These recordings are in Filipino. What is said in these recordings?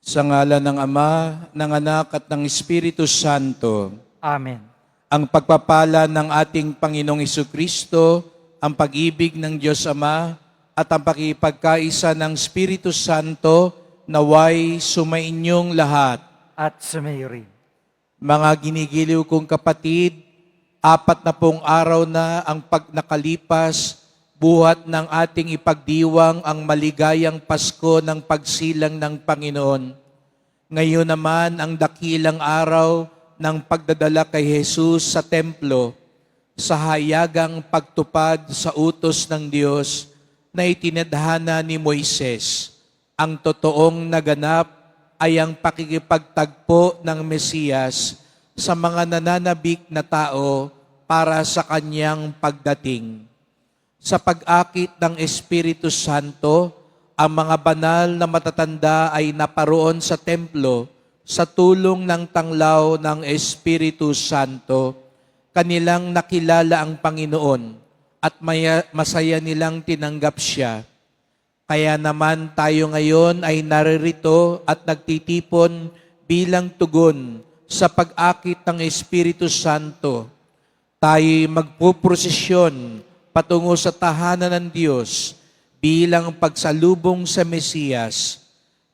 Sa ngalan ng Ama, ng Anak at ng Espiritu Santo. Amen. Ang pagpapala ng ating Panginoong Jesucristo, ang pag-ibig ng Diyos Ama, at ang pakipagkaisa ng Espiritu Santo, naway sumainyong lahat. At sumayo rin. Mga ginigiliw kong kapatid, 40 araw na ang nakalipas, buhat ng ating ipagdiwang ang maligayang Pasko ng pagsilang ng Panginoon. Ngayon naman ang dakilang araw ng pagdadala kay Jesus sa templo, sa hayagang pagtupad sa utos ng Diyos na itinadhana ni Moises. Ang totoong naganap ay ang pakikipagtagpo ng Mesiyas sa mga nananabik na tao para sa kanyang pagdating. Sa pag-akit ng Espiritu Santo, ang mga banal na matatanda ay naparoon sa templo sa tulong ng tanglaw ng Espiritu Santo. Kanilang nakilala ang Panginoon at masaya nilang tinanggap siya. Kaya naman tayo ngayon ay naririto at nagtitipon bilang tugon sa pag-akit ng Espiritu Santo. Tayo'y magpuprosesyon patungo sa tahanan ng Diyos bilang pagsalubong sa Mesiyas.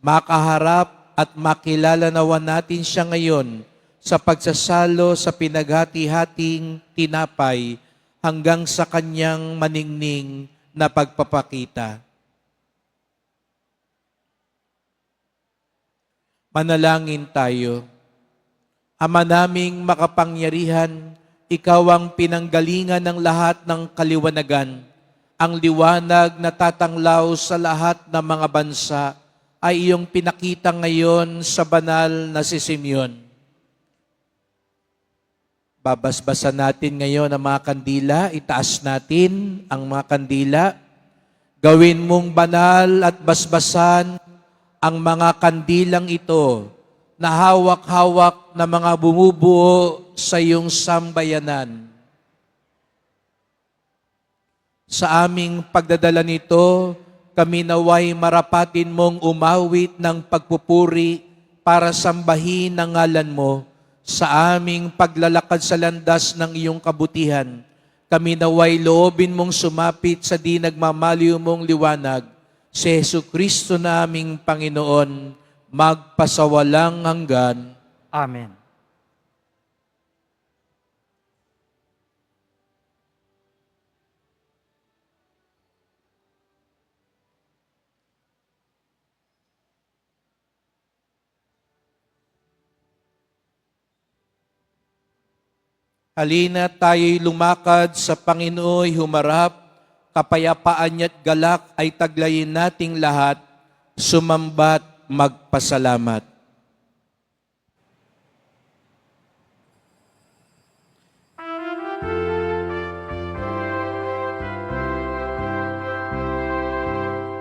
Makaharap at makilala nawa natin siya ngayon sa pagsasalo sa pinaghati-hating tinapay hanggang sa kanyang maningning na pagpapakita. Manalangin tayo. Ama naming makapangyarihan, Ikaw ang pinanggalingan ng lahat ng kaliwanagan. Ang liwanag na tatanglaw sa lahat ng mga bansa ay iyong pinakita ngayon sa banal na si Simeon. Babasbasan natin ngayon ang mga kandila, itaas natin ang mga kandila. Gawin mong banal at basbasan ang mga kandilang ito na hawak-hawak na mga bumubuo sa iyong sambayanan. Sa aming pagdadala nito, kami naway marapatin mong umawit ng pagpupuri para sambahin ang ngalan mo. Sa aming paglalakad sa landas ng iyong kabutihan, kami naway loobin mong sumapit sa di nagmamaliw mong liwanag. Si Jesucristo na aming Panginoon, magpasawalang hanggan. Amen. Halina tayo'y lumakad sa Panginooy humarap, kapayapaan niya't galak ay taglayin nating lahat, sumambat magpasalamat.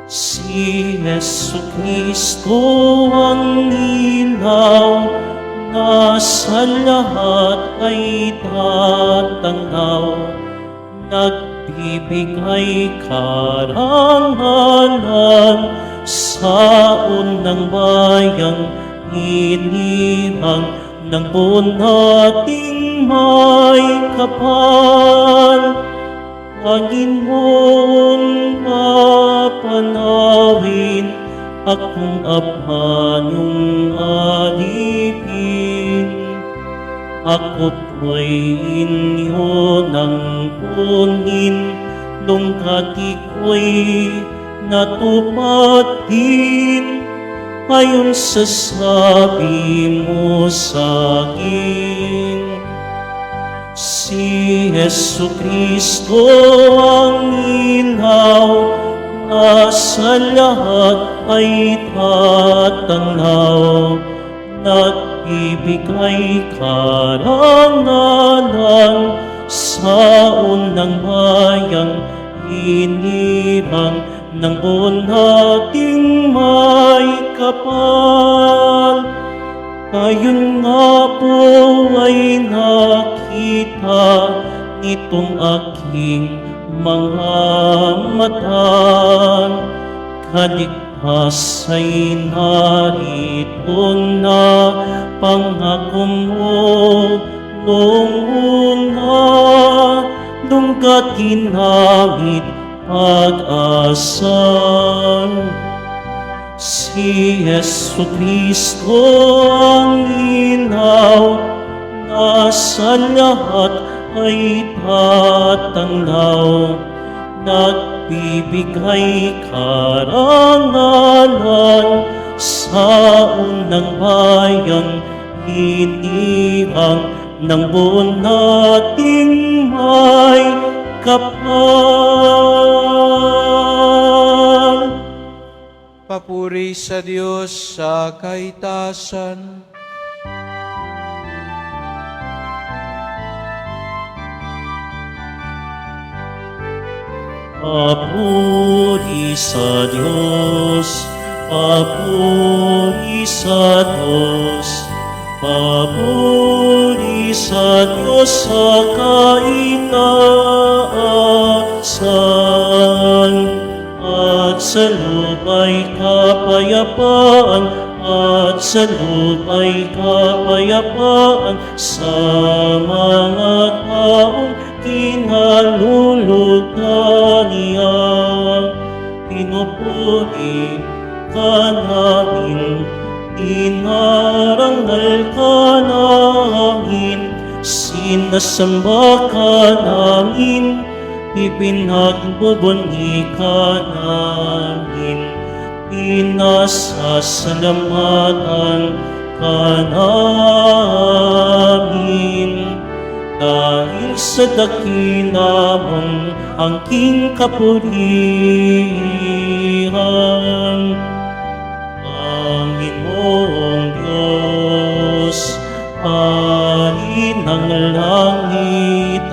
Si Jesucristo ang ilaw, na sa lahat ay tatanghaw, nagbibigay karangalan sa unang bayang hinirang ng buong nating may kapal. Panginoon, papanawin akong apanyong alipin. Ako po'y inyo ng punin, lungkati ko'y natupad din, ayon sa sabi mo sa akin. Si Jesucristo ang ilaw, na sa lahat ay tatanglaw, nagbibigay karangalan sa unang bayang hinirang ng buong nating may kapal. Ngayon nga po ay nakita nitong aking mga mata, kaligtasan Asa'y narito na pangako mo noong una, lunggat ginamit pag-asal. Si Yesu Kristo ang ilaw na sa lahat ay tatanglaw, nagbibigay karangalan sa unang bayang hinirang ng buong nating may kapal. Papuri sa Diyos sa kaitasan. Papuri sa Diyos, papuri sa Diyos, papuri sa Diyos sa kaitaasan. At sa lupa'y kapayapaan, at sa lupa'y kapayapaan sa mga taong kinalulugan niya. Pinupuri ka namin, inarangal ka namin, sinasamba ka namin, ipinagbubunyi ka namin, pinasasalamatan ka namin. Dahil sa dakila mong angking kapurihan, Panginoong Diyos, Hari ng langit,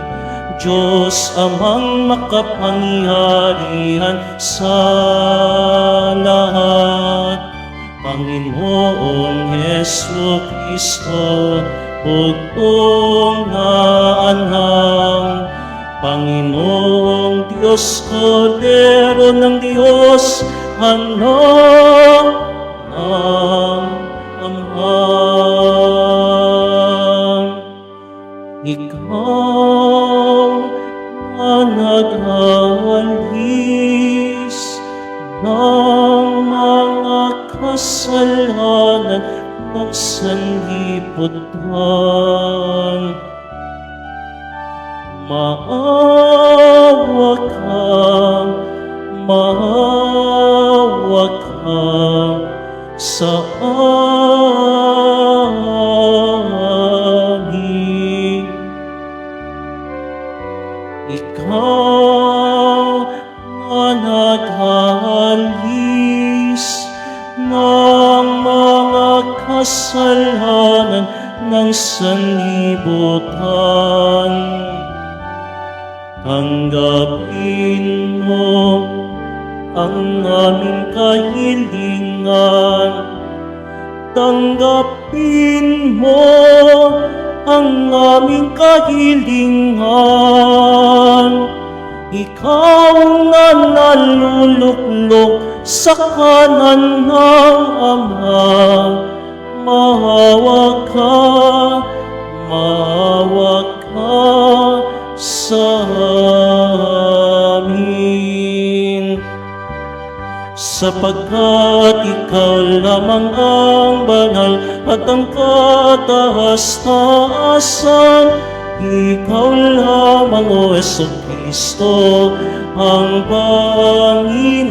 Diyos amang makapangyarihan sa lahat, Panginoong Yesu Kristo, bugtong na anak, Panginoong Diyos, Kordero ng Diyos, anak ng Ama. Ikaw na naghahalis ng mga kasalanan ng sanlibutan. Maawa ka sa amin. Ikaw na naghahalis ng mga kasalanan ng sanlibutan. Tanggapin mo ang aming kahilingan. Tanggapin mo ang aming kahilingan. Ikaw na naluluklok sa kanan ng Ama, maawa ka sa amin. Sapagkat ikaw lamang ang banal at ang kataas-taasan, ikaw lamang, O Jesucristo, ang Panginoon,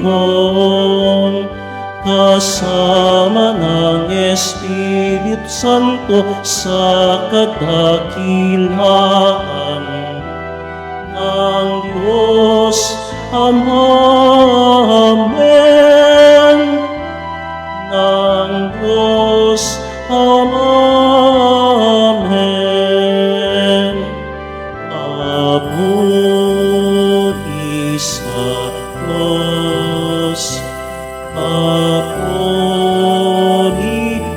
kasama ng Espiritu Santo sa kadakilaan ng Diyos Ama. Amen. Ng Diyos Ama. Amen. Papuri sa Diyos. Papuri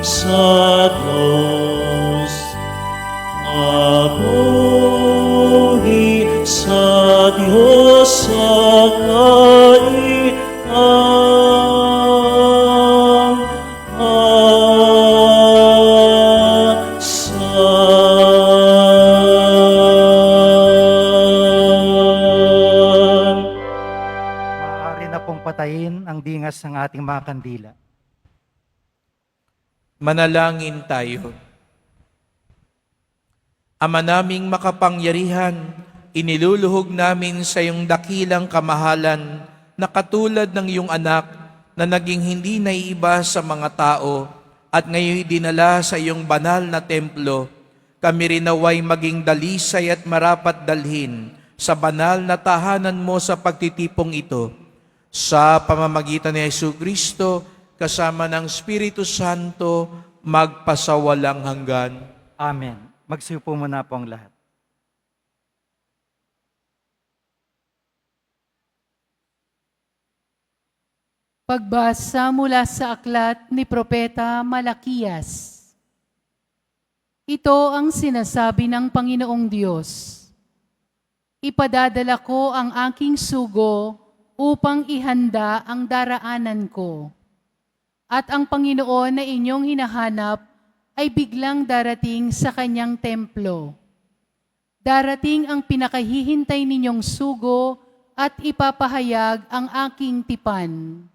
sa Diyos. Papuri sa Diyos sa kaitaasan. paghingas ng ating mga kandila. Manalangin tayo. Ama naming makapangyarihan, iniluluhog namin sa iyong dakilang kamahalan na katulad ng iyong anak na naging hindi naiiba sa mga tao at ngayon dinala sa iyong banal na templo. Kami rin naway maging dalisay at marapat dalhin sa banal na tahanan mo sa pagtitipong ito. Sa pamamagitan ni Jesucristo, kasama ng Espiritu Santo, magpasawalang hanggan. Amen. Magsiupo muna po ang lahat. Pagbasa mula sa aklat ni Propeta Malakiyas. Ito ang sinasabi ng Panginoong Diyos. Ipadadala ko ang aking sugo upang ihanda ang daraanan ko. At ang Panginoon na inyong hinahanap ay biglang darating sa kanyang templo. Darating ang pinakahihintay ninyong sugo at ipapahayag ang aking tipan.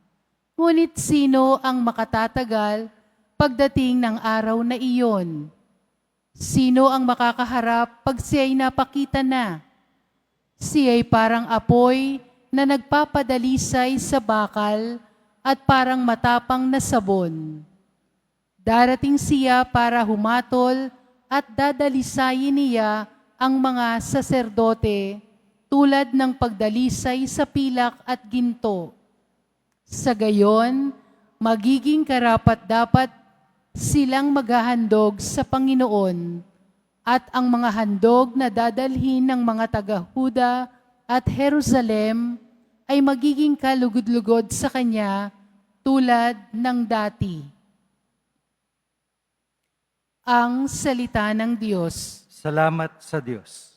Ngunit sino ang makatatagal pagdating ng araw na iyon? Sino ang makakaharap pag siya'y napakita na? Siya'y parang apoy na nagpapadalisay sa bakal at parang matapang na sabon. Darating siya para humatol at dadalisayin niya ang mga saserdote tulad ng pagdalisay sa pilak at ginto. Sa gayon, magiging karapat-dapat silang maghahandog sa Panginoon at ang mga handog na dadalhin ng mga taga-Huda at Jerusalem ay magiging kalugod-lugod sa Kanya tulad ng dati. Ang salita ng Diyos. Salamat sa Diyos.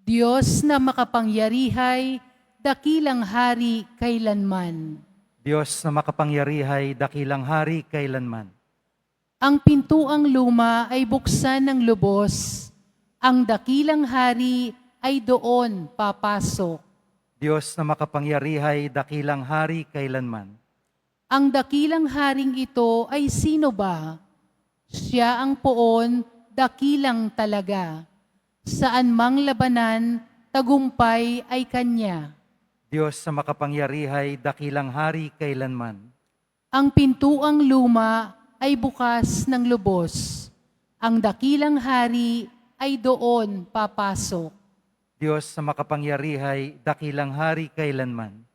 Diyos na makapangyarihay, dakilang hari kailanman. Diyos na makapangyarihay, dakilang hari kailanman. Ang pintuang luma ay buksan ng lubos. Ang dakilang hari ay doon papasok. Diyos na makapangyarihay, dakilang hari kailanman. Ang dakilang haring ito ay sino ba? Siya ang poon, dakilang talaga. Saan mang labanan, tagumpay ay Kanya. Diyos na makapangyarihay, dakilang hari kailanman. Ang pintuang luma ay bukas ng lubos. Ang dakilang hari ay doon papasok. Diyos na makapangyarihay, dakilang hari kailanman.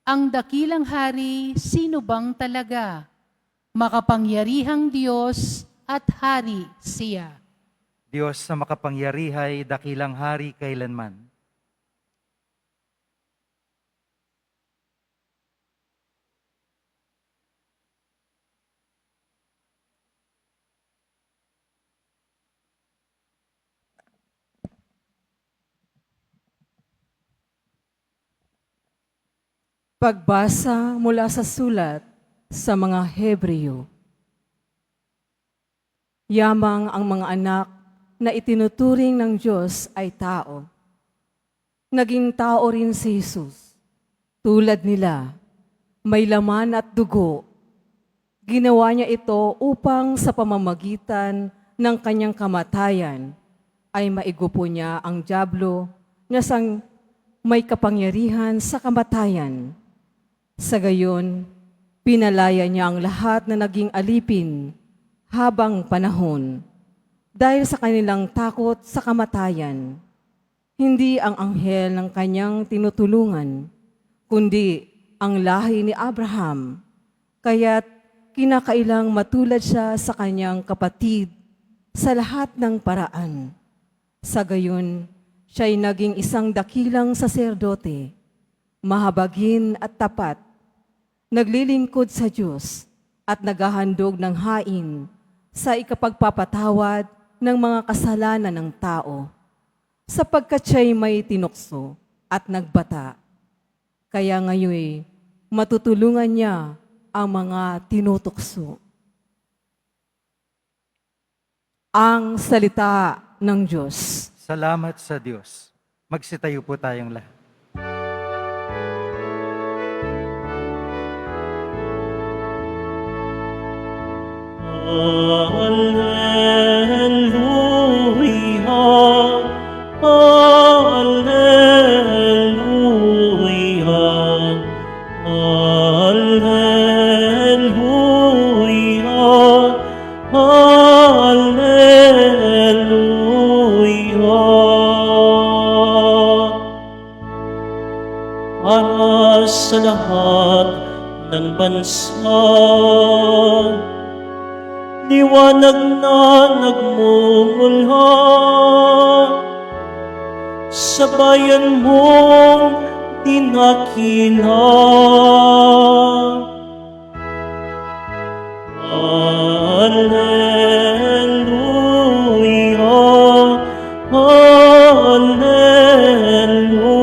Ang dakilang hari, sino bang talaga? Makapangyarihang Diyos at hari siya. Diyos na makapangyarihay, dakilang hari kailanman. Pagbasa mula sa sulat sa mga Hebreo. Yamang ang mga anak na itinuturing ng Diyos ay tao. Naging tao rin si Jesus. Tulad nila, may laman at dugo. Ginawa niya ito upang sa pamamagitan ng kanyang kamatayan ay maigupo niya ang dyablo na sang may kapangyarihan sa kamatayan. Sa gayon, pinalaya niya ang lahat na naging alipin habang panahon dahil sa kanilang takot sa kamatayan. Hindi ang anghel ng kanyang tinutulungan, kundi ang lahi ni Abraham. Kaya't kinakailang matulad siya sa kanyang kapatid sa lahat ng paraan. Sa gayon, siya'y naging isang dakilang saserdote, mahabagin at tapat, naglilingkod sa Diyos at naghahandog ng hain sa ikapagpapatawad ng mga kasalanan ng tao, sapagkat siya'y may tinukso at nagbata. Kaya ngayon matutulungan niya ang mga tinutukso. Ang salita ng Diyos. Salamat sa Diyos. Magsitayo po tayong lahat. bansa. Liwanag na nagmumula sa bayan mong dinakila. Alleluia, Alleluia, Alleluia, Alleluia.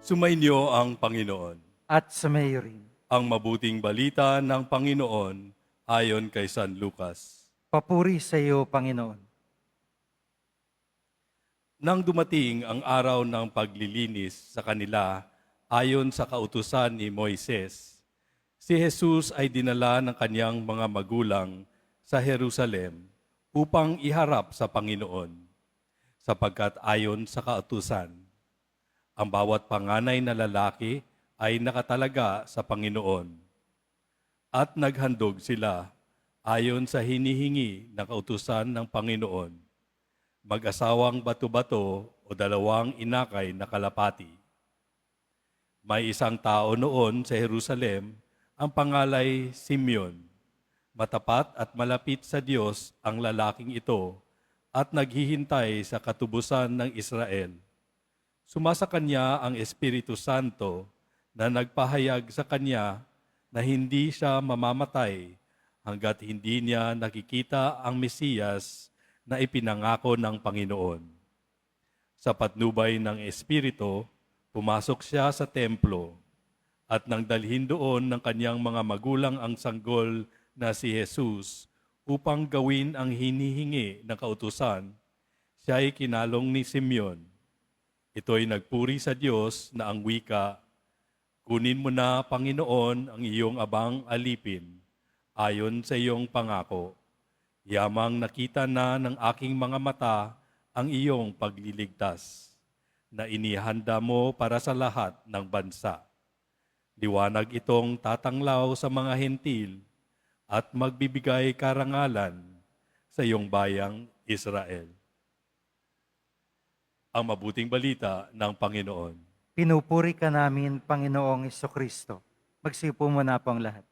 Sumainyo ang Panginoon. At sumayo rin. Ang mabuting balita ng Panginoon ayon kay San Lucas. Papuri sa iyo, Panginoon. Nang dumating ang araw ng paglilinis sa kanila ayon sa kautusan ni Moises, si Jesus ay dinala ng kanyang mga magulang sa Jerusalem upang iharap sa Panginoon, sapagkat ayon sa kautusan, ang bawat panganay na lalaki ay nakatalaga sa Panginoon. At naghandog sila ayon sa hinihingi ng kautusan ng Panginoon, mag-asawang bato-bato o dalawang inakay na kalapati. May isang tao noon sa Jerusalem, ang pangalay Simeon. Matapat at malapit sa Diyos ang lalaking ito at naghihintay sa katubusan ng Israel. Sumasa kanya ang Espiritu Santo na nagpahayag sa kanya na hindi siya mamamatay hanggat hindi niya nakikita ang Mesiyas na ipinangako ng Panginoon. Sa patnubay ng Espiritu, pumasok siya sa templo at nang dalhin doon ng kanyang mga magulang ang sanggol na si Jesus upang gawin ang hinihingi ng kautusan, siya ay kinalong ni Simeon. Ito'y nagpuri sa Diyos na ang wika, "Kunin mo na, Panginoon, ang iyong abang alipin, ayon sa iyong pangako. Yamang nakita na ng aking mga mata ang iyong pagliligtas, na inihanda mo para sa lahat ng bansa. Liwanag itong tatanglaw sa mga hentil at magbibigay karangalan sa iyong bayang Israel." Ang mabuting balita ng Panginoon. Pinupuri ka namin, Panginoong Jesucristo. Magsipo mo na po ang lahat.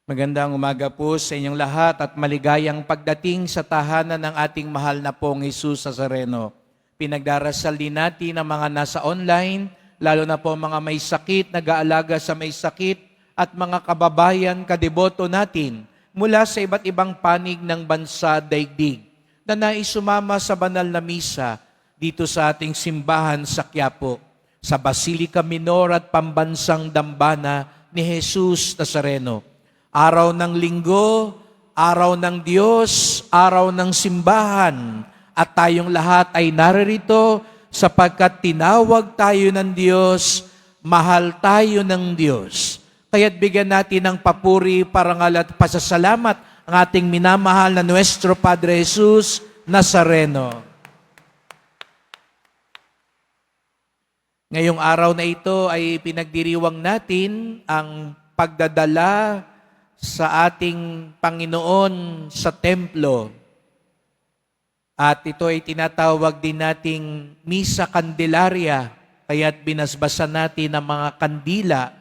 Magandang umaga po sa inyong lahat at maligayang pagdating sa tahanan ng ating mahal na pong Jesus Nazareno. Pinagdarasal din natin ang mga nasa online, lalo na po mga may sakit, nag-aalaga sa may sakit, at mga kababayan, kadeboto natin mula sa iba't ibang panig ng bansa daigdig na nais sumama sa banal na misa dito sa ating simbahan sa Quiapo, sa Basilica Minor at Pambansang Dambana ni Jesus Nazareno. Araw ng linggo, araw ng Diyos, araw ng simbahan, at tayong lahat ay naririto sapagkat tinawag tayo ng Diyos, mahal tayo ng Diyos. Kaya't bigyan natin ng papuri, parangal at pasasalamat ang ating minamahal na Nuestro Padre Jesus Nazareno. Ngayong araw na ito ay pinagdiriwang natin ang pagdadala sa ating Panginoon sa templo. At ito ay tinatawag din nating Misa Candelaria, kaya't binasbasan natin ang mga kandila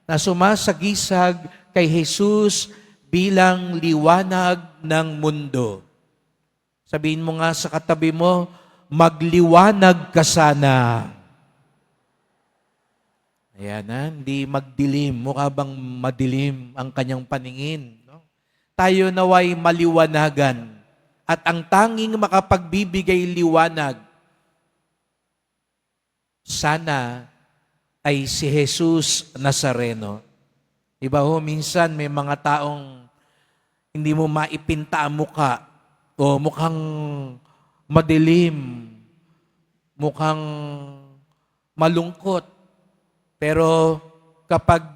na sumasagisag kay Jesus bilang liwanag ng mundo. Sabihin mo nga sa katabi mo, magliwanag ka sana. Ayan na, hindi magdilim. Mukha bang madilim ang kanyang paningin? No? Tayo naway maliwanagan. At ang tanging makapagbibigay liwanag, sana ay si Jesus Nazareno. Diba ho, minsan may mga taong hindi mo maipinta ang muka o mukhang madilim, mukhang malungkot. Pero kapag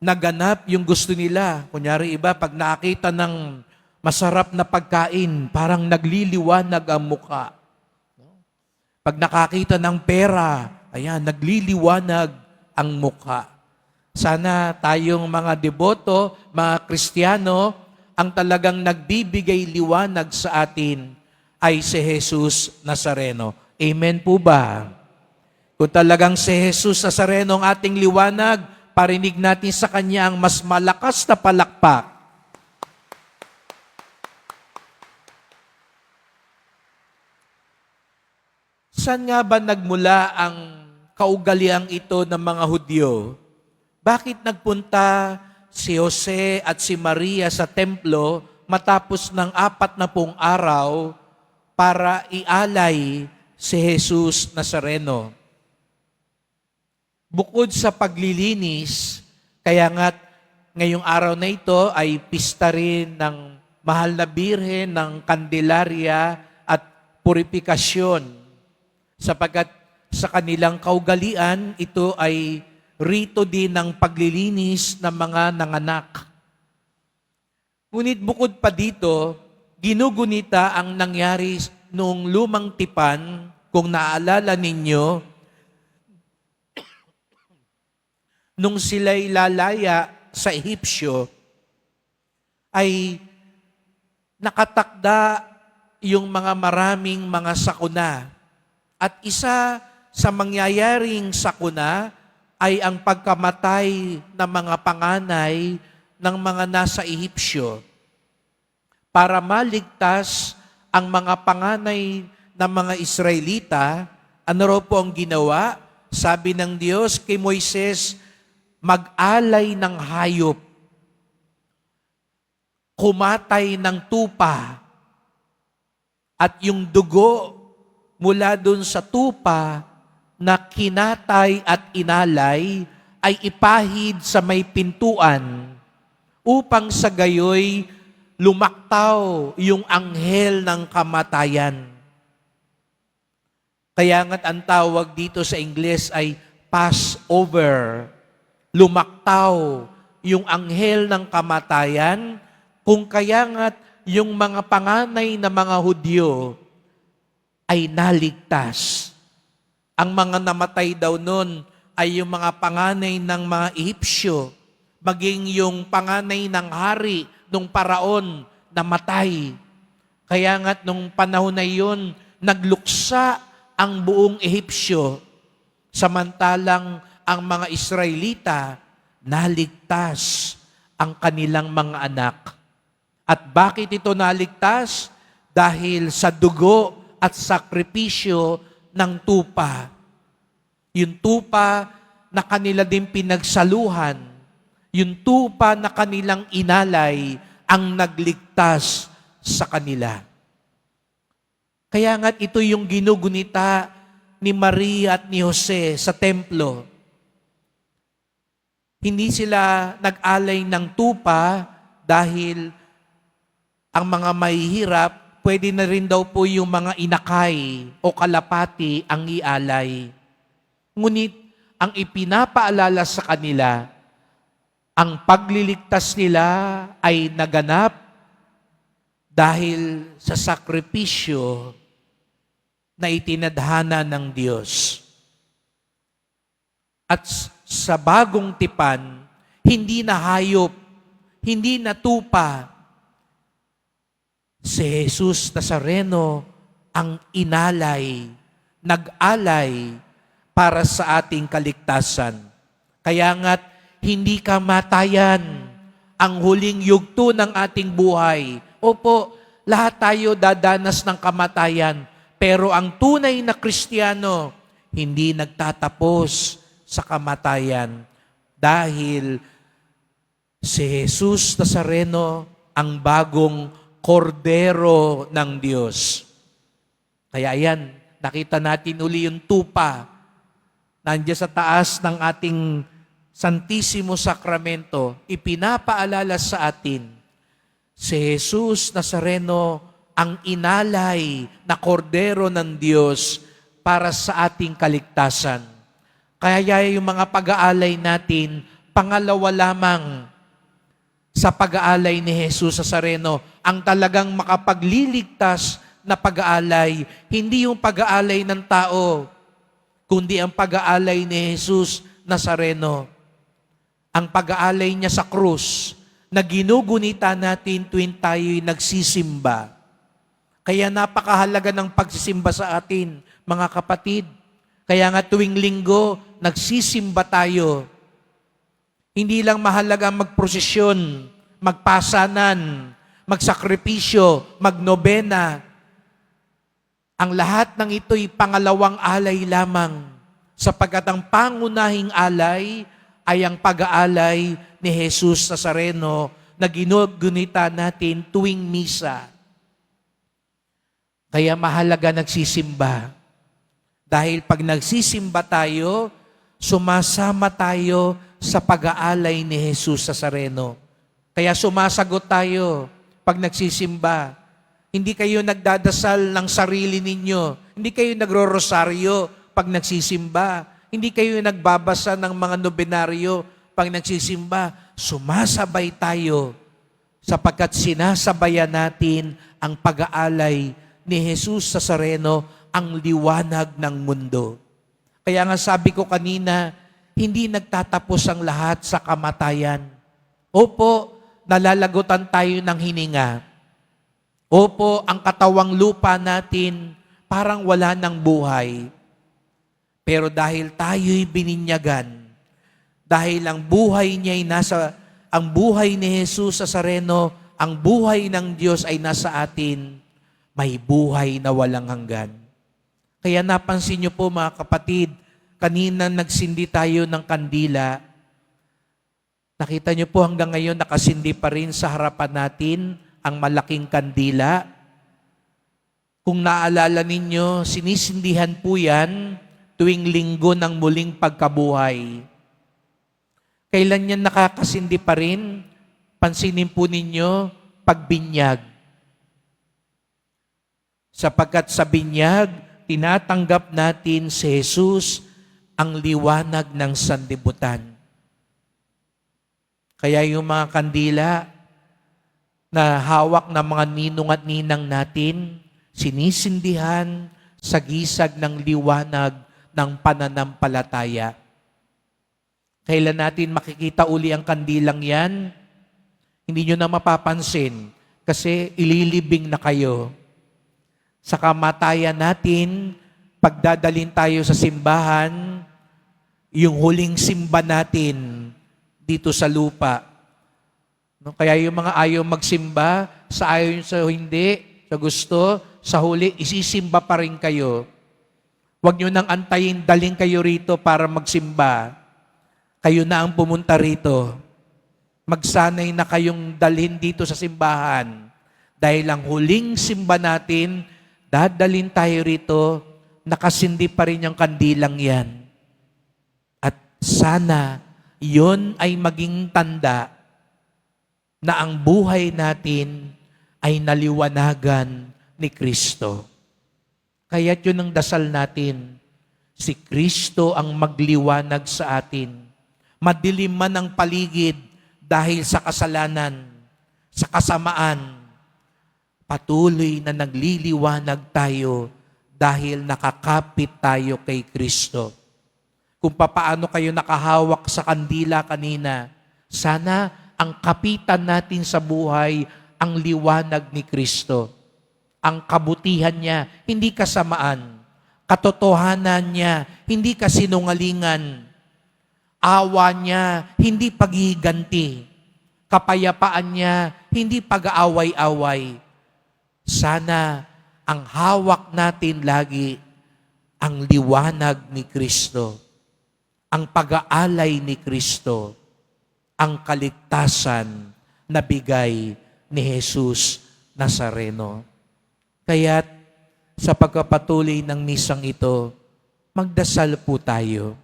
naganap yung gusto nila, kunyari iba, pag nakakita ng masarap na pagkain, parang nagliliwanag ang muka. Pag nakakita ng pera, ayan, nagliliwanag ang muka. Sana tayong mga deboto, mga Kristiyano, ang talagang nagbibigay liwanag sa atin ay si Jesus Nazareno. Amen po ba? Kung talagang si Jesus Nazareno ang ating liwanag, parinig natin sa Kanya ang mas malakas na palakpak. Saan nga ba nagmula ang kaugaliang ito ng mga Hudyo? Bakit nagpunta si Jose at si Maria sa templo matapos ng 40 araw para ialay si Jesus Nazareno? Bukod sa paglilinis, kaya nga ngayong araw na ito ay pista rin ng mahal na birhen ng Candelaria at purifikasyon, sapagkat sa kanilang kaugalian, ito ay rito din ng paglilinis ng mga nanganak. Ngunit bukod pa dito, ginugunita ang nangyari noong lumang tipan, kung naaalala ninyo, nung sila'y lalaya sa Ehipsyo, ay nakatakda yung mga maraming mga sakuna. At isa sa mangyayaring sakuna ay ang pagkamatay ng mga panganay ng mga nasa Ehipsyo. Para maligtas ang mga panganay ng mga Israelita, ano raw po ang ginawa? Sabi ng Diyos kay Moises, mag-alay ng hayop, kumatay ng tupa, at yung dugo mula dun sa tupa na kinatay at inalay ay ipahid sa may pintuan upang sa gayoy lumaktaw yung anghel ng kamatayan. Kaya nga't ang tawag dito sa Ingles ay Passover. Lumaktaw yung anghel ng kamatayan, kung kaya nga't yung mga panganay na mga Hudyo ay naligtas. Ang mga namatay daw nun ay yung mga panganay ng mga Ehipsyo, maging yung panganay ng hari, nung paraon, namatay. Kaya nga't nung panahon na yun, nagluksa ang buong Ehipsyo, samantalang ang mga Israelita naligtas ang kanilang mga anak. At bakit ito naligtas? Dahil sa dugo at sakripisyo ng tupa. Yung tupa na kanila din pinagsaluhan, yung tupa na kanilang inalay ang nagligtas sa kanila. Kaya nga't ito yung ginugunita ni Maria at ni Jose sa templo. Hindi sila nag-alay ng tupa dahil ang mga mahihirap, pwede na rin daw po yung mga inakay o kalapati ang ialay. Ngunit ang ipinapaalala sa kanila, ang pagliligtas nila ay naganap dahil sa sakripisyo na itinadhana ng Diyos. At sa bagong tipan, hindi na hayop, hindi na tupa, si Jesus Nazareno ang inalay, nag-alay para sa ating kaligtasan. Kaya nga't hindi kamatayan ang huling yugto ng ating buhay. Opo, lahat tayo dadanas ng kamatayan, pero ang tunay na Kristiyano hindi nagtatapos sa kamatayan dahil si Jesus Nazareno ang bagong kordero ng Diyos. Kaya yan, nakita natin uli yung tupa. Nandiyan sa taas ng ating Santisimo Sakramento, ipinapaalala sa atin, si Jesus Nazareno ang inalay na kordero ng Diyos para sa ating kaligtasan. Kaya yung mga pag-aalay natin, pangalawa lamang sa pag-aalay ni Jesus Nazareno, ang talagang makapagliligtas na pag-aalay, hindi yung pag-aalay ng tao, kundi ang pag-aalay ni Jesus Nazareno. Ang pag-aalay niya sa krus na ginugunita natin tuwing tayo'y nagsisimba. Kaya napakahalaga ng pagsisimba sa atin, mga kapatid. Kaya nga tuwing linggo, nagsisimba tayo. Hindi lang mahalaga magprosesyon, magpasanan, magsakripisyo, magnobena. Ang lahat ng ito'y pangalawang alay lamang, sapagkat ang pangunahing alay ay ang pag-aalay ni Jesus Nazareno na ginugunita natin tuwing misa. Kaya mahalaga nagsisimba. Dahil pag nagsisimba tayo, sumasama tayo sa pag-aalay ni Jesus Nazareno. Kaya sumasagot tayo pag nagsisimba. Hindi kayo nagdadasal ng sarili ninyo. Hindi kayo nagro-rosaryo pag nagsisimba. Hindi kayo nagbabasa ng mga nobenaryo pag nagsisimba. Sumasabay tayo sapagkat sinasabayan natin ang pag-aalay ni Jesus Nazareno, ang liwanag ng mundo. Kaya nga sabi ko kanina, hindi nagtatapos ang lahat sa kamatayan. Opo, nalalagutan tayo ng hininga. Opo, ang katawang lupa natin parang wala ng buhay. Pero dahil tayo'y bininyagan, dahil ang buhay niya ay ang buhay ni Jesus Nazareno, ang buhay ng Diyos ay nasa atin, may buhay na walang hanggan. Kaya napansin niyo po mga kapatid, kanina nagsindi tayo ng kandila. Nakita niyo po hanggang ngayon nakasindi pa rin sa harapan natin ang malaking kandila. Kung naalala ninyo, sinisindihan po yan tuwing linggo ng muling pagkabuhay. Kailan yan nakakasindi pa rin? Pansinin po ninyo, pagbinyag. Sapagkat sa binyag, tinatanggap natin si Jesus, ang liwanag ng sanlibutan. Kaya yung mga kandila na hawak ng mga ninong at ninang natin, sinisindihan sa gisag ng liwanag ng pananampalataya. Kailan natin makikita uli ang kandilang yan? Hindi nyo na mapapansin kasi ililibing na kayo. Sa kamatayan natin, pagdadalin tayo sa simbahan, yung huling simba natin dito sa lupa. No? Kaya yung mga ayaw magsimba, sa ayaw sa hindi, sa gusto, sa huli, isisimba pa rin kayo. Huwag nyo nang antayin, daling kayo rito para magsimba. Kayo na ang pumunta rito. Magsanay na kayong dalhin dito sa simbahan. Dahil ang huling simba natin, dadalhin tayo rito, nakasindi pa rin yung kandilang yan. At sana, yon ay maging tanda na ang buhay natin ay naliwanagan ni Kristo. Kaya't yun ang dasal natin. Si Kristo ang magliwanag sa atin. Madilim man ang paligid dahil sa kasalanan, sa kasamaan, patuloy na nagliliwanag tayo dahil nakakapit tayo kay Kristo. Kung papaano kayo nakahawak sa kandila kanina, sana ang kapitan natin sa buhay ang liwanag ni Kristo. Ang kabutihan niya, hindi kasamaan. Katotohanan niya, hindi kasinungalingan. Awa niya, hindi paghihiganti. Kapayapaan niya, hindi pag-aaway-away. Sana ang hawak natin lagi ang liwanag ni Kristo, ang pag-aalay ni Kristo, ang kaligtasan na bigay ni Jesus Nazareno. Kaya't sa pagpapatuloy ng misang ito, magdasal po tayo.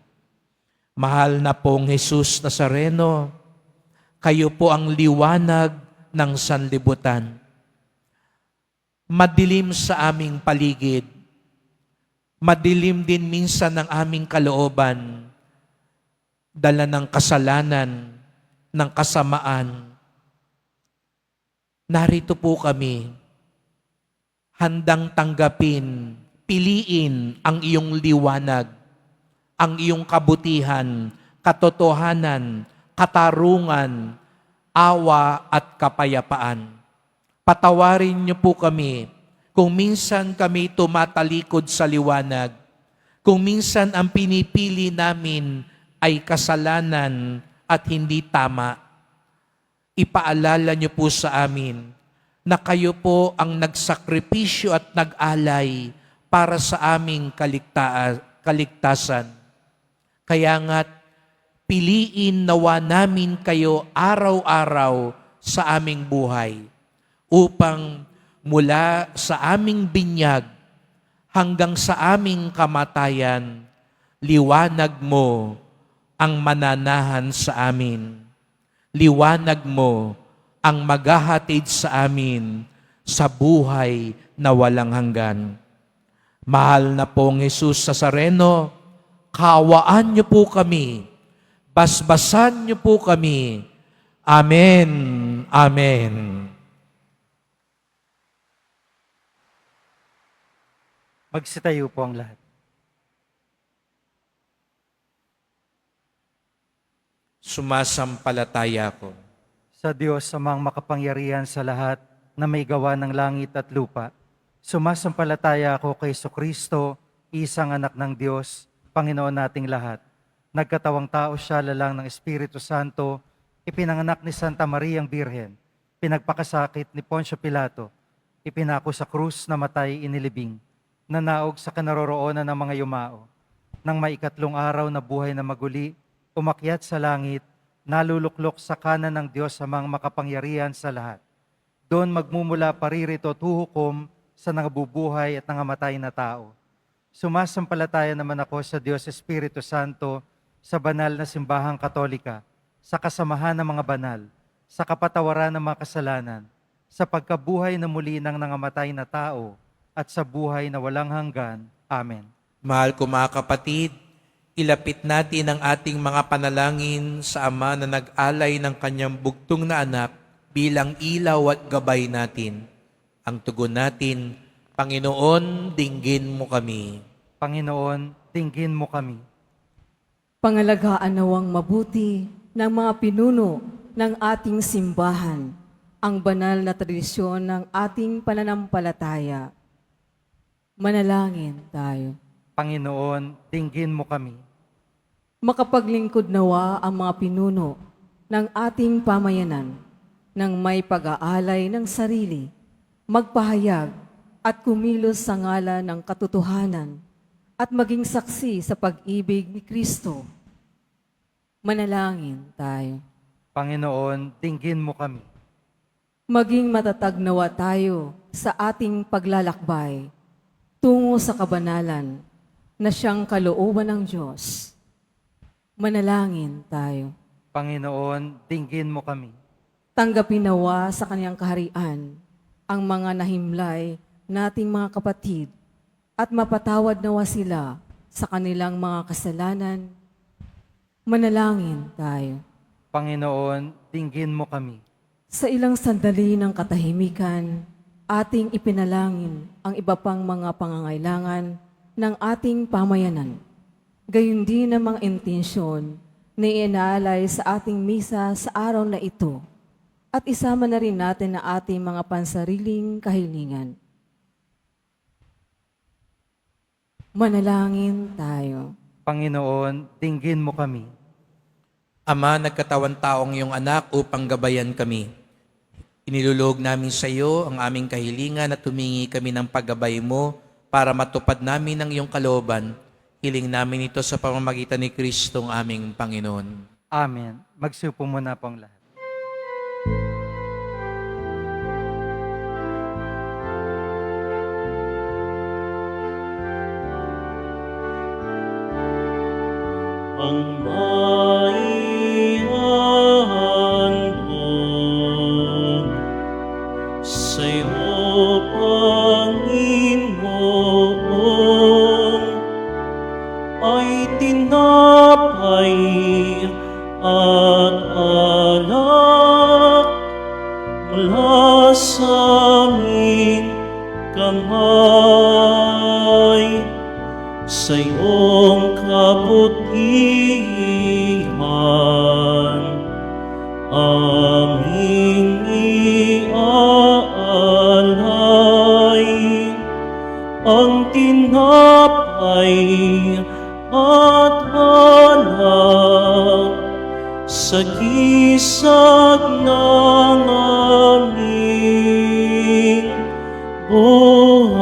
Mahal na pong Jesus Nazareno, kayo po ang liwanag ng sanlibutan. Madilim sa aming paligid. Madilim din minsan ng aming kalooban. Dala ng kasalanan, ng kasamaan. narito po kami, handang tanggapin, piliin ang iyong liwanag, ang iyong kabutihan, katotohanan, katarungan, awa at kapayapaan. Patawarin niyo po kami kung minsan kami tumatalikod sa liwanag, kung minsan ang pinipili namin ay kasalanan at hindi tama. Ipaalala niyo po sa amin na kayo po ang nagsakripisyo at nag-alay para sa aming kaligtasan. Kaya nga't piliin nawa namin kayo araw-araw sa aming buhay upang mula sa aming binyag hanggang sa aming kamatayan, liwanag mo ang mananahan sa amin. Liwanag mo ang maghahatid sa amin sa buhay na walang hanggan. Mahal na pong Jesus Nazareno, kawaan niyo po kami, basbasan niyo po kami. Amen. Amen. Magsitayo po ang lahat. Sumasampalataya ko Sa Diyos amang makapangyarihan sa lahat na may gawa ng langit at lupa, sumasampalataya ako kay Kristo, isang anak ng Diyos, Panginoon nating lahat. Nagkatawang tao siya lalang ng Espiritu Santo, ipinanganak ni Santa Mariang Birhen, pinagpakasakit ni Poncio Pilato, ipinako sa krus na matay inilibing, nanaog sa kanaroroonan ng mga yumao. Nang maikatlong araw na buhay na maguli, umakyat sa langit, naluluklok sa kanan ng Diyos amang makapangyarihan sa lahat. Doon magmumula paririto at huhukom sa nangabubuhay at nangamatay na tao. Sumasampalataya naman ako sa Diyos Espiritu Santo, sa banal na simbahang katolika, sa kasamahan ng mga banal, sa kapatawaran ng mga kasalanan, sa pagkabuhay na muli ng nangamatay na tao, at sa buhay na walang hanggan. Amen. Mahal ko mga kapatid, ilapit natin ang ating mga panalangin sa Ama na nag-alay ng kanyang bugtong na anak bilang ilaw at gabay natin. Ang tugon natin, Panginoon, dinggin mo kami. Panginoon, dinggin mo kami. Pangalagaan nawang mabuti ng mga pinuno ng ating simbahan, ang banal na tradisyon ng ating pananampalataya. Manalangin tayo. Panginoon, dinggin mo kami. Makapaglingkod nawa ang mga pinuno ng ating pamayanan ng may pag-aalay ng sarili, magpahayag at kumilos sa ngalan ng katotohanan at maging saksi sa pag-ibig ni Kristo. Manalangin tayo. Panginoon, dinggin mo kami. Maging matatag nawa tayo sa ating paglalakbay tungo sa kabanalan na siyang kalooban ng Diyos. Manalangin tayo. Panginoon, dinggin mo kami. Tanggapin nawa sa kanyang kaharian ang mga nahimlay nating mga kapatid at mapatawad nawa sila sa kanilang mga kasalanan. Manalangin tayo. Panginoon, dinggin mo kami. Sa ilang sandali ng katahimikan, ating ipinalangin ang iba pang mga pangangailangan ng ating pamayanan. Gayon din ang mga intensyon na inaalay sa ating misa sa araw na ito at isama na rin natin ang ating mga pansariling kahilingan. Manalangin tayo. Panginoon, dinggin mo kami. Ama, nagkatawan taong iyong anak upang gabayan kami. Inilulog namin sa iyo ang aming kahilingan at humingi kami ng paggabay mo para matupad namin ang iyong kalooban. Hiling namin ito sa pamamagitan ni Kristong aming Panginoon. Amen. Magsiupo muna po ang lahat. ang maihandog sa'yo, Panginoon, ay tinapay at alak mula sa aming kamay, sa iyong kabutihan, aming iaalay ang tinapay at alak sa gisag ng aming buhay.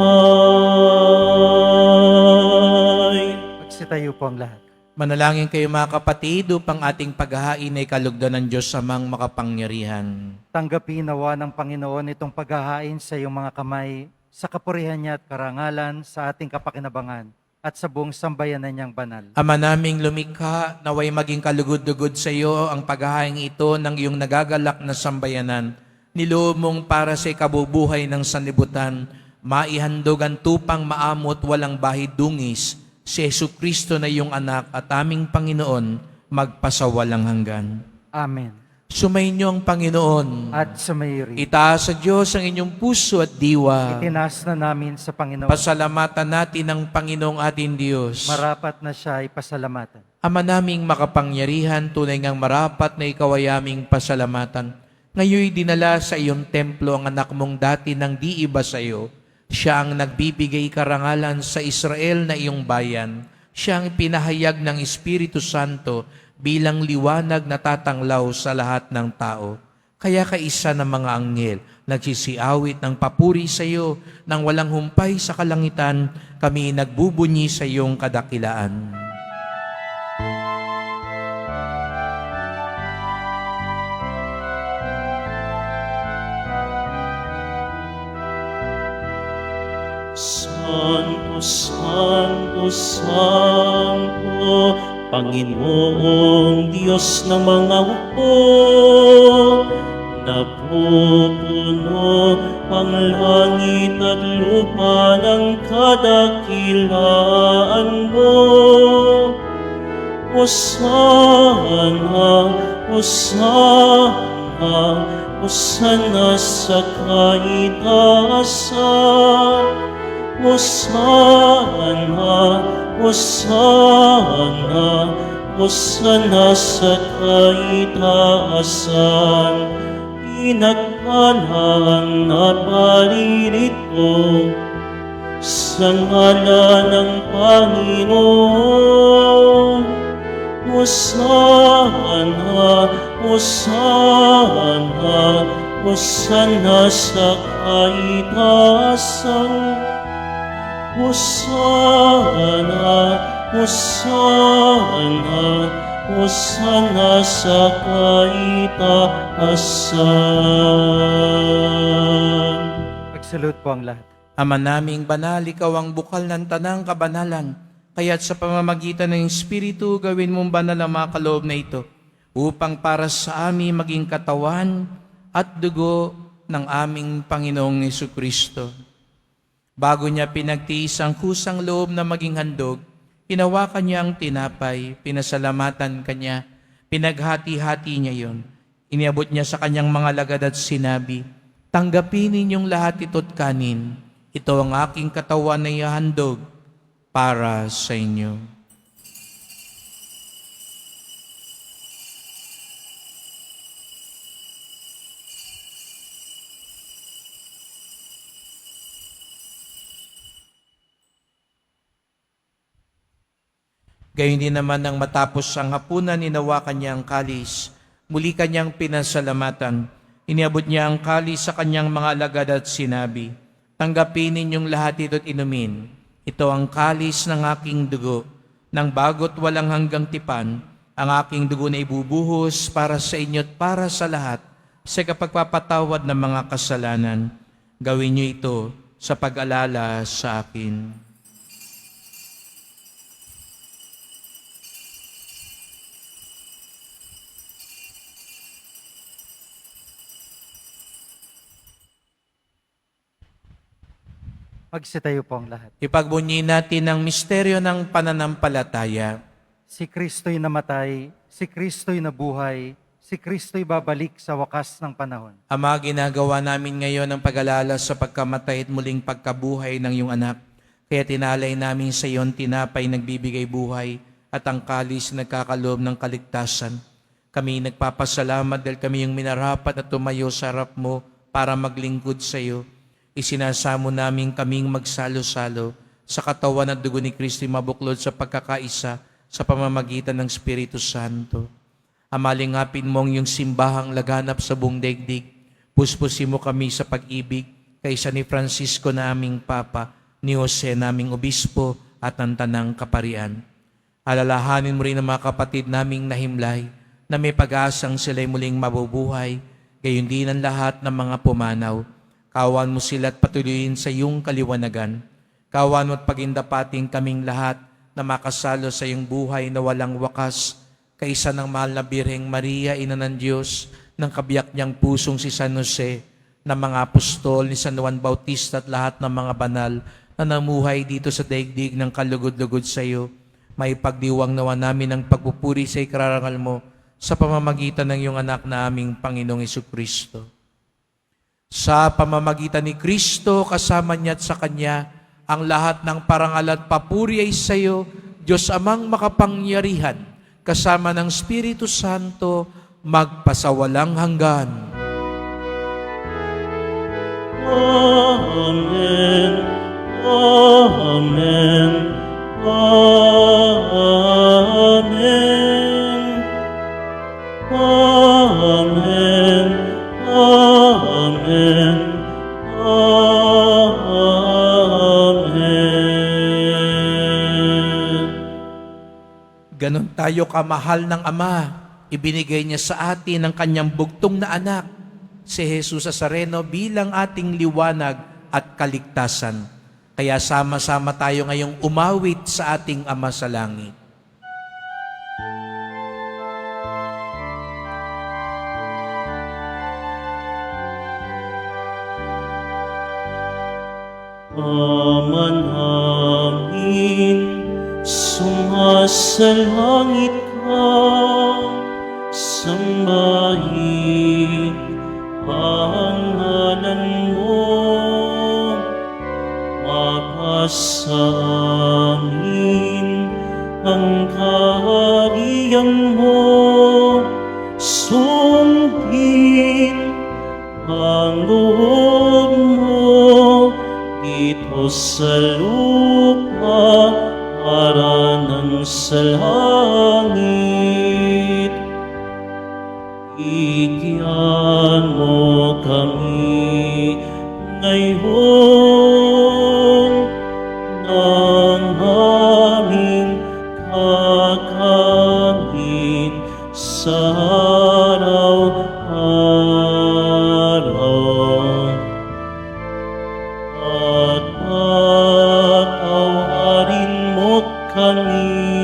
Magsitayo po ang lahat. Manalangin kayo mga kapatid upang ating paghahain ay kalugdan ng Diyos amang makapangyarihan. Tanggapin nawa ng Panginoon itong paghahain sa iyong mga kamay, sa kapurihan niya at karangalan, sa ating kapakinabangan, at sa buong sambayanan niyang banal. Ama naming lumikha, naway maging kalugod-dugod sa iyo ang paghahain ito ng iyong nagagalak na sambayanan. Niloob mong para sa ikabubuhay ng sanlibutan, maihandog ang tupang maamot walang bahid dungis, si Jesucristo na iyong anak at aming Panginoon, magpasawalang hanggan. Amen. Sumainyo ang Panginoon. At sumairi. Itaas sa Diyos ang inyong puso at diwa. Itinas na namin sa Panginoon. Pasalamatan natin ang Panginoong ating Diyos. Marapat na siya ay pasalamatan. Ama naming makapangyarihan, tunay ngang marapat na ikaw ay aming pasalamatan. Ngayoy dinala sa iyong templo ang anak mong dati nang di iba sa iyo. Siya ang nagbibigay karangalan sa Israel na iyong bayan. Siya ang pinahayag ng Espiritu Santo bilang liwanag na tatanglaw sa lahat ng tao. Kaya kaisa ng mga anghel, nagsisiawit ng papuri sa iyo, nang walang humpay sa kalangitan, kami nagbubunyi sa iyong kadakilaan. Santo, Santo, Santo, Panginoong Diyos ng mga hukbo, napupuno ang langit at lupa ng kadakilaan mo. Hosana, Hosana, Hosana sa kaitaasan. Hosana, Hosana, Hosana sa kaitaasan. Pinagpalang na paririto sa ngalan ng Panginoon. Hosana, Hosana, Hosana sa kaitaasan. Hosana, Hosana, Hosana sa kaitaasan. Magsalute po ang lahat. Ama naming banal, ikaw ang bukal ng tanang kabanalan. Kaya't sa pamamagitan ng Espiritu, gawin mong banal ang mga kaloob na ito, upang para sa amin maging katawan at dugo ng aming Panginoong Jesucristo. Bago niya pinagtiis ang kusang loob na maging handog, hinawakan niya ang tinapay, pinasalamatan kanya, pinaghati-hati niya yon. Iniabot niya sa kanyang mga lagad at sinabi, "Tanggapin ninyong lahat ito't kanin. Ito ang aking katawan na ihahandog para sa inyo." Gayon din naman nang matapos ang hapunan, hinawakan niya ang kalis. Muli kanyang pinasalamatan. Iniabot niya ang kalis sa kanyang mga alagad at sinabi, "Tanggapin ninyong lahat ito't inumin. Ito ang kalis ng aking dugo, ng bago't walang hanggang tipan, ang aking dugo na ibubuhos para sa inyo at para sa lahat, sa kapagpapatawad ng mga kasalanan. Gawin niyo ito sa pag-alala sa akin." Magsitayo po ang lahat. Ipagbunyi natin ang misteryo ng pananampalataya. Si Kristo'y namatay, si Kristo'y nabuhay, si Kristo'y babalik sa wakas ng panahon. Ama, ginagawa namin ngayon ang pag-alala sa pagkamatay at muling pagkabuhay ng iyong anak. Kaya tinalay namin sa iyon tinapay nagbibigay buhay at ang kalis na nagkakaloob ng kaligtasan. Kami nagpapasalamat dahil kami yung minarapat at tumayo sa harap mo para maglingkod sa iyo. Isinasamo namin kaming magsalo-salo sa katawan at dugo ni Kristo mabuklod sa pagkakaisa sa pamamagitan ng Espiritu Santo. Amalingapin mong yung simbahang laganap sa buong daigdig. Puspusin mo kami sa pag-ibig kaysa ni Francisco na aming Papa, ni Jose naming Obispo at ng Tanang Kaparian. Alalahanin mo rin ang mga kapatid naming nahimlay na may pag-asang sila'y muling mabubuhay, gayon din ang lahat ng mga pumanaw. Kawan mo sila at patuloyin sa iyong kaliwanagan. Kawan mo at pagindapating kaming lahat na makasalo sa iyong buhay na walang wakas, kaisa ng mahal na Birheng Maria, Ina ng Diyos, ng kabiyak niyang pusong si San Jose, ng mga apostol ni San Juan Bautista at lahat ng mga banal na namuhay dito sa daigdig ng kalugod-lugod sa iyo. May pagdiwang nawa namin ang pagpupuri sa ikararangal mo sa pamamagitan ng iyong anak na aming Panginoong Jesucristo. Sa pamamagitan ni Kristo, kasama niya at sa Kanya, ang lahat ng parangal at papuri ay sa iyo, Diyos Amang makapangyarihan, kasama ng Espiritu Santo, magpasawalang hanggan. Amen. Amen. Amen. Amen. Amen. Amen. Ganon tayo kamahal ng Ama, ibinigay niya sa atin ang kanyang bugtong na anak, si Jesus Nazareno bilang ating liwanag at kaligtasan. Kaya sama-sama tayo ngayong umawit sa ating Ama sa langit. Ama namin, sumasalangit ka, sambahin ang ngalan mo, mapasa amin ang kaharian mo, sundin ang loob mo dito sa lupa para ng sa langit. Bigyan mo kami ngayon ng aming kakanin sa araw-araw. At patawarin mo kami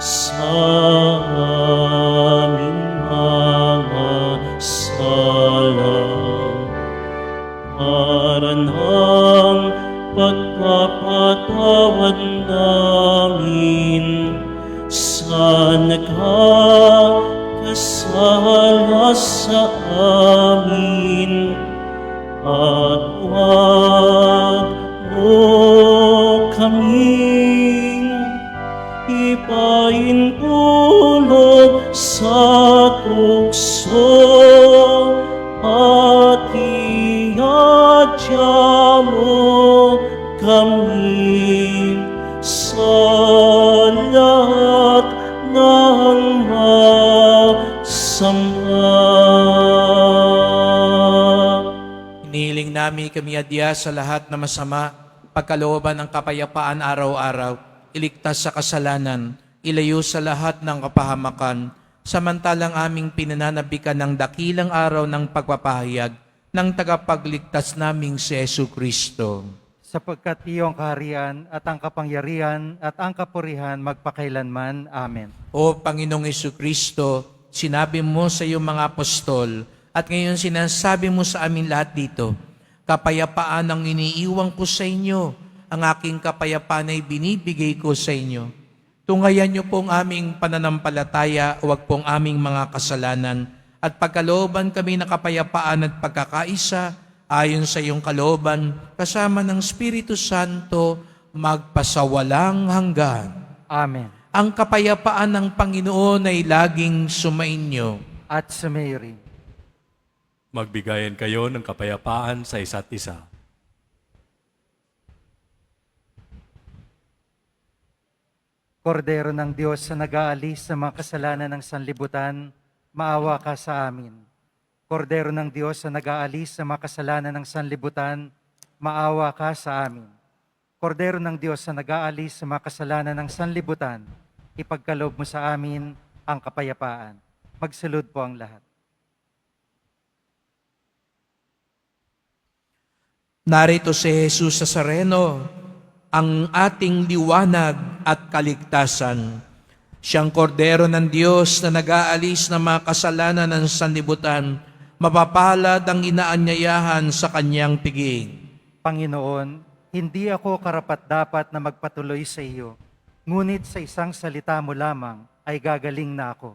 sa aming mga sala, para ng pagpapatawad namin sa nagkakasala sa amin. At huwag mo kaming ipaintulog sa tukso, at iadya mo kami sa lahat ng masama. Hinihiling namin kami adya sa lahat na masama, pagkalooban ng kapayapaan araw-araw, iligtas sa kasalanan, ilayo sa lahat ng kapahamakan, samantalang aming pinananabikan ng dakilang araw ng pagpapahayag ng tagapagligtas naming si Jesucristo. Sapagkat iyong kaharian at ang kapangyarihan at ang kapurihan magpakailanman. Amen. O Panginoong Jesucristo, sinabi mo sa iyong mga apostol, at ngayon sinasabi mo sa amin lahat dito, kapayapaan ang iniiwan ko sa inyo, ang aking kapayapaan ay binibigay ko sa inyo. Tungayan niyo pong aming pananampalataya, huwag pong aming mga kasalanan, at pagkalooban kami ng kapayapaan at pagkakaisa, ayon sa iyong kalooban, kasama ng Espiritu Santo, magpasawalang hanggan. Amen. Ang kapayapaan ng Panginoon ay laging sumainyo. At sumayo rin. Magbigayan kayo ng kapayapaan sa isa't isa. Kordero ng Diyos na nag-aalis sa mga kasalanan ng sanlibutan, maawa ka sa amin. Kordero ng Diyos na nag-aalis sa mga kasalanan ng sanlibutan, maawa ka sa amin. Kordero ng Diyos na nag-aalis sa mga kasalanan ng sanlibutan, ipagkaloob mo sa amin ang kapayapaan. Magsalud po ang lahat. Narito si Jesus Nazareno, ang ating liwanag at kaligtasan. Siyang kordero ng Diyos na nag-aalis ng mga kasalanan ng sanlibutan, mapapalad ang inaanyayahan sa kanyang piging. Panginoon, hindi ako karapat-dapat na magpatuloy sa iyo, ngunit sa isang salita mo lamang ay gagaling na ako.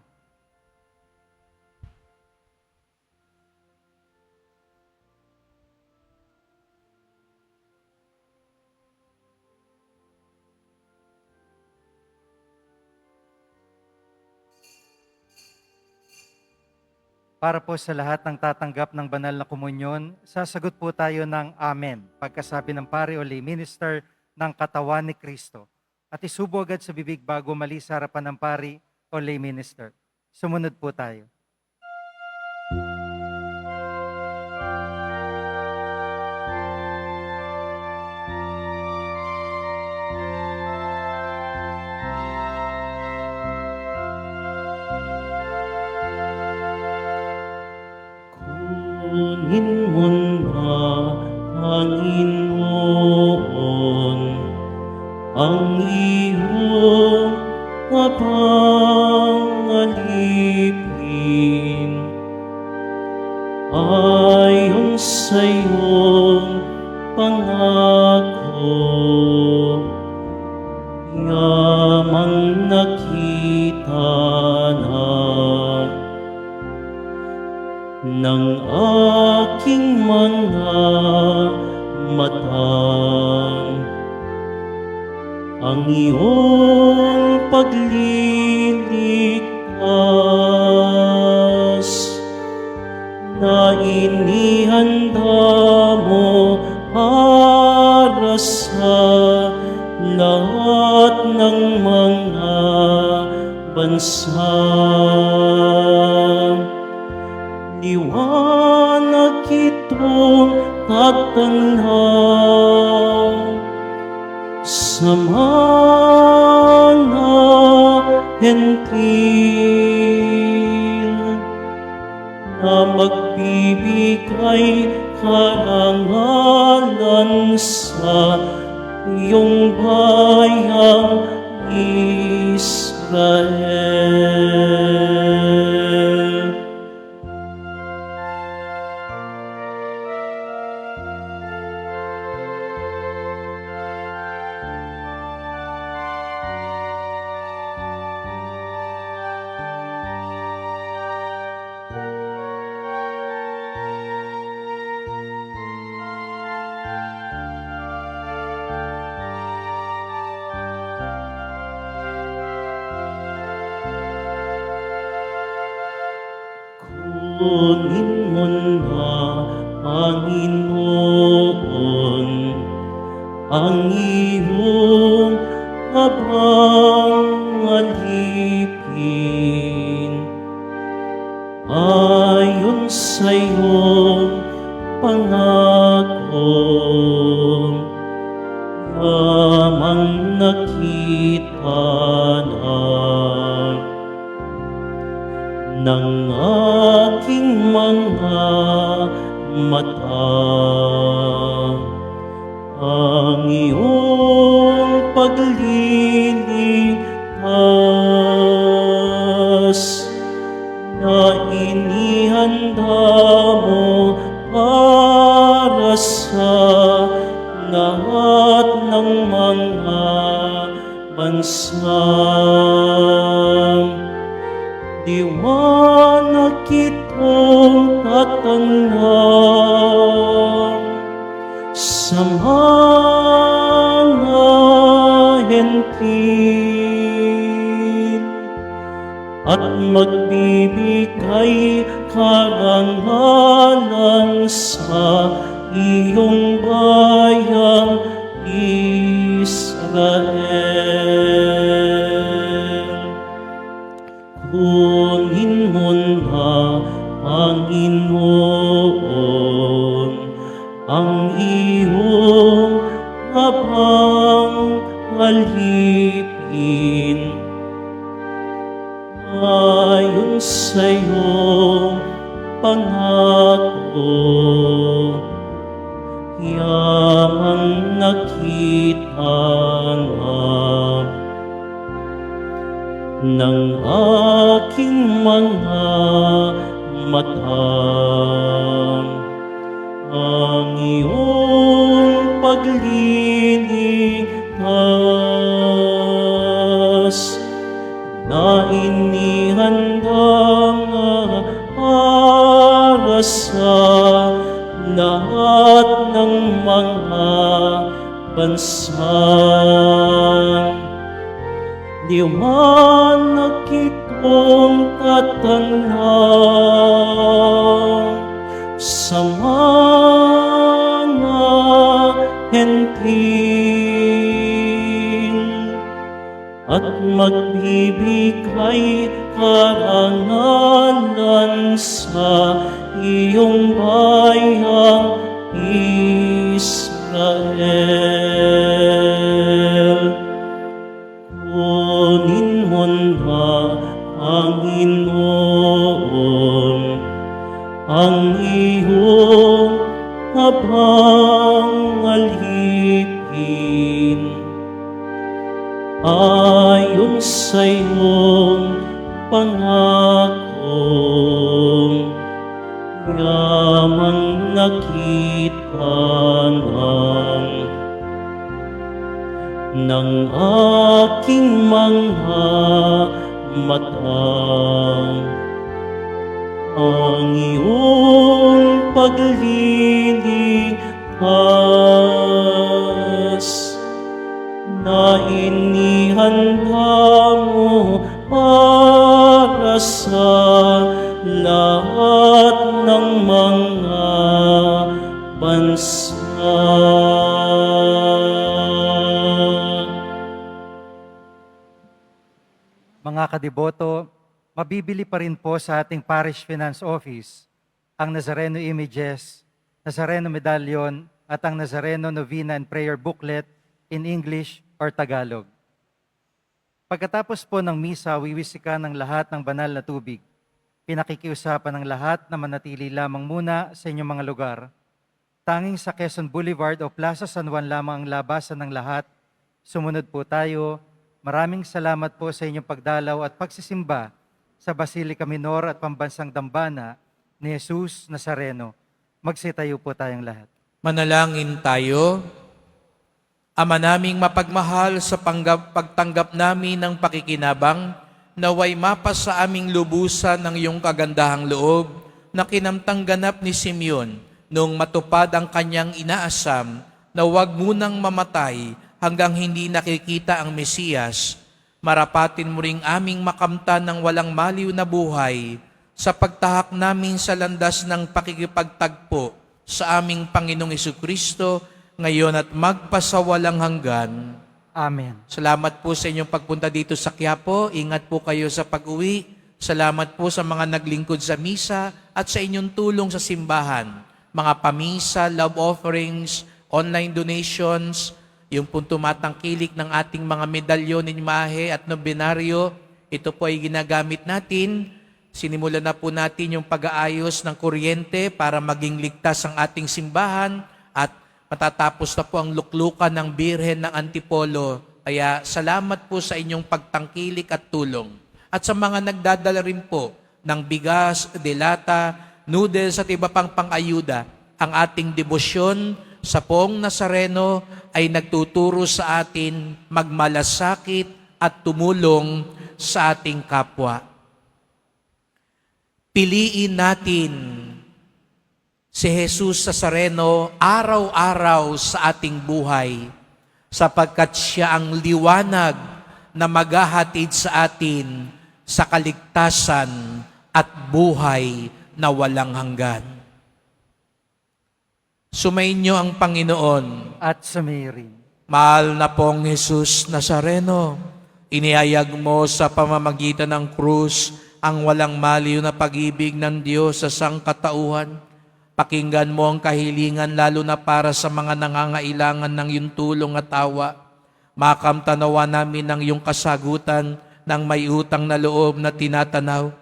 Para po sa lahat ng tatanggap ng banal na komunyon, sasagot po tayo ng Amen, pagkasabi ng pari o lay minister ng katawan ni Kristo. At isubo agad sa bibig bago mali sa harapan ng pari o lay minister. Sumunod po tayo. Kunin mo na, Panginoon, ang iyong mapangalipin ayon sa iyong pangako. Yamang nakita na ng aking mga mata ang iyong pagliligtas na inihanda mo para sa lahat ng mga bansa. Liwanag itong tatanaw sa mga hentil na magbibigay karangalan sa iyong bayang Israel. Kunin mo na, Panginoon, ang iyong mapangalipin ayon sa iyong pangako. Yamang nakita na ng aking mga mata ang iyong pagliligtas na inihanda mo para sa lahat ng mga bansa. liwanag kitong tatanglang sa mga hentil at magbibigay karangalan sa iyong bayang Israel. Kunin mo na, Panginoon, ang iyong habang alipin ayon sa iyong pangako. Yamang nakita na ng aking mga mata ang iyong paglilitas na inihandang para sa lahat ng mga bansa. Liwanag itong tatanglang sa mga hentil at magbibigay karangalan sa iyong bayang Israel. Kunin mo na, Panginoon, ang iyong habang alipin ayon sa iyong pangako. Yamang nakita ng aking mga mata ang iyong paglilitas na inihanda mo para sa lahat ng mga bansa. Mga kadiboto, mabibili pa rin po sa ating Parish Finance Office ang Nazareno Images, Nazareno Medallion at ang Nazareno Novena and Prayer Booklet in English or Tagalog. Pagkatapos po ng misa, wiwisika ng lahat ng banal na tubig. Pinakikiusapan ng lahat na manatili lamang muna sa inyong mga lugar. Tanging sa Quezon Boulevard o Plaza San Juan lamang ang labasan ng lahat. Sumunod po tayo. Maraming salamat po sa inyong pagdalaw at pagsisimba sa Basilica Minor at Pambansang Dambana ni Jesus Nazareno. Magsitayo po tayong lahat. Manalangin tayo. Ama naming mapagmahal, sa pagtanggap namin ng pakikinabang, naway mapas sa aming lubusan ng iyong kagandahang loob na kinamtang ganap ni Simeon noong matupad ang kanyang inaasam na huwag munang mamatay hanggang hindi nakikita ang Mesiyas. Marapatin mo ring aming makamtan ng walang maliw na buhay sa pagtahak namin sa landas ng pakikipagtagpo sa aming Panginoong Jesucristo ngayon at magpasawalang hanggan. Amen. Salamat po sa inyong pagpunta dito sa Quiapo. Ingat po kayo sa pag-uwi. Salamat po sa mga naglingkod sa misa at sa inyong tulong sa simbahan. Mga pamisa, love offerings, online donations, yung pong tumatangkilik ng ating mga medalyon, imahe at nobenaryo, ito po ay ginagamit natin. Sinimulan na po natin yung pag-aayos ng kuryente para maging ligtas ang ating simbahan at matatapos na po ang luklukan ng Birhen ng Antipolo. Kaya salamat po sa inyong pagtangkilik at tulong. At sa mga nagdadala rin po ng bigas, delata, noodles at iba pang pang-ayuda, ang ating debosyon sa Poong Nazareno ay nagtuturo sa atin magmalasakit at tumulong sa ating kapwa. piliin natin si Jesus Nazareno araw-araw sa ating buhay sapagkat siya ang liwanag na maghahatid sa atin sa kaligtasan at buhay na walang hanggan. Sumainyo ang Panginoon. At sumirin. Mahal na pong Jesus Nazareno, iniayag mo sa pamamagitan ng krus ang walang maliw na pag-ibig ng Diyos sa sangkatauhan. Pakinggan mo ang kahilingan lalo na para sa mga nangangailangan ng iyong tulong at awa. Makamtanawa namin ng iyong kasagutan ng may utang na loob na tinatanaw.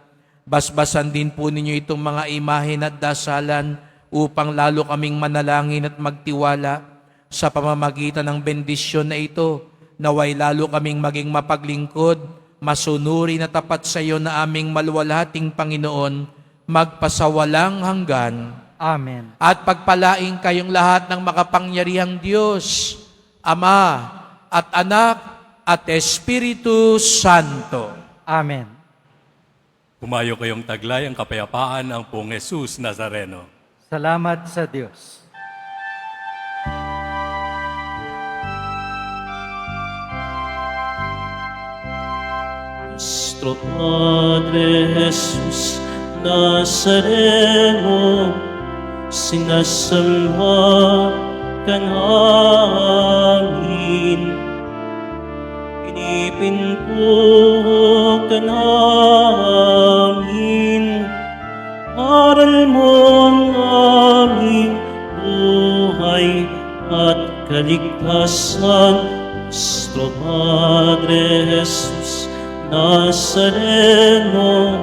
Basbasan din po ninyo itong mga imahen at dasalan upang lalo kaming manalangin at magtiwala. Sa pamamagitan ng bendisyon na ito, naway lalo kaming maging mapaglingkod, masunuri na tapat sa iyo na aming maluwalhating Panginoon, magpasawalang hanggan. Amen. At pagpalaing kayong lahat ng makapangyarihang Diyos, Ama at Anak at Espiritu Santo. Amen. Pumayo kayong taglay ang kapayapaan ng pong Jesus Nazareno. Salamat sa Diyos. Nuestro Padre Jesús Nazareno, sinasamba ka namin. Pinipinto ka namin. Aral mo ang aming buhay at kaligtasan. Nuestro Padre Jesús Nazareno,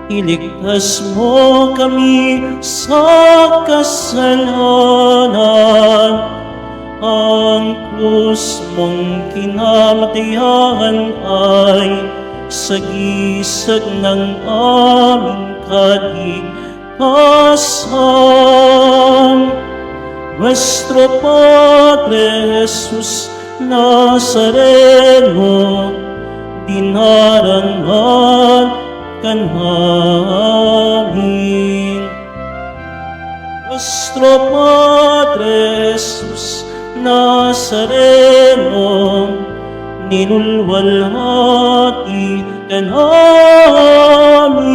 iligtas mo kami sa kasalanan. Ang krus mong kinamatayan ay sagisag ng aming kaligtasan. Nuestro Padre Jesus Nazareno, dinarangan ka namin. Nuestro Padre Jesus Nazareno, ninulwalhati ka namin.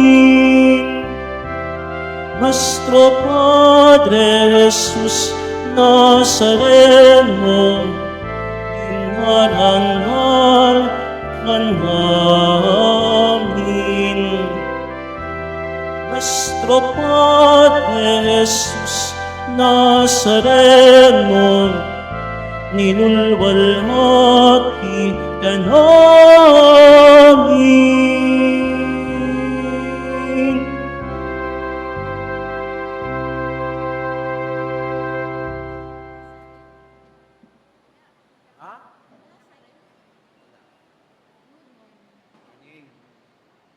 Nuestro Padre Jesus Nazareno, dinarangan ka namin. Nuestro Padre Jesus Nazareno, ninulwalhati ka namin.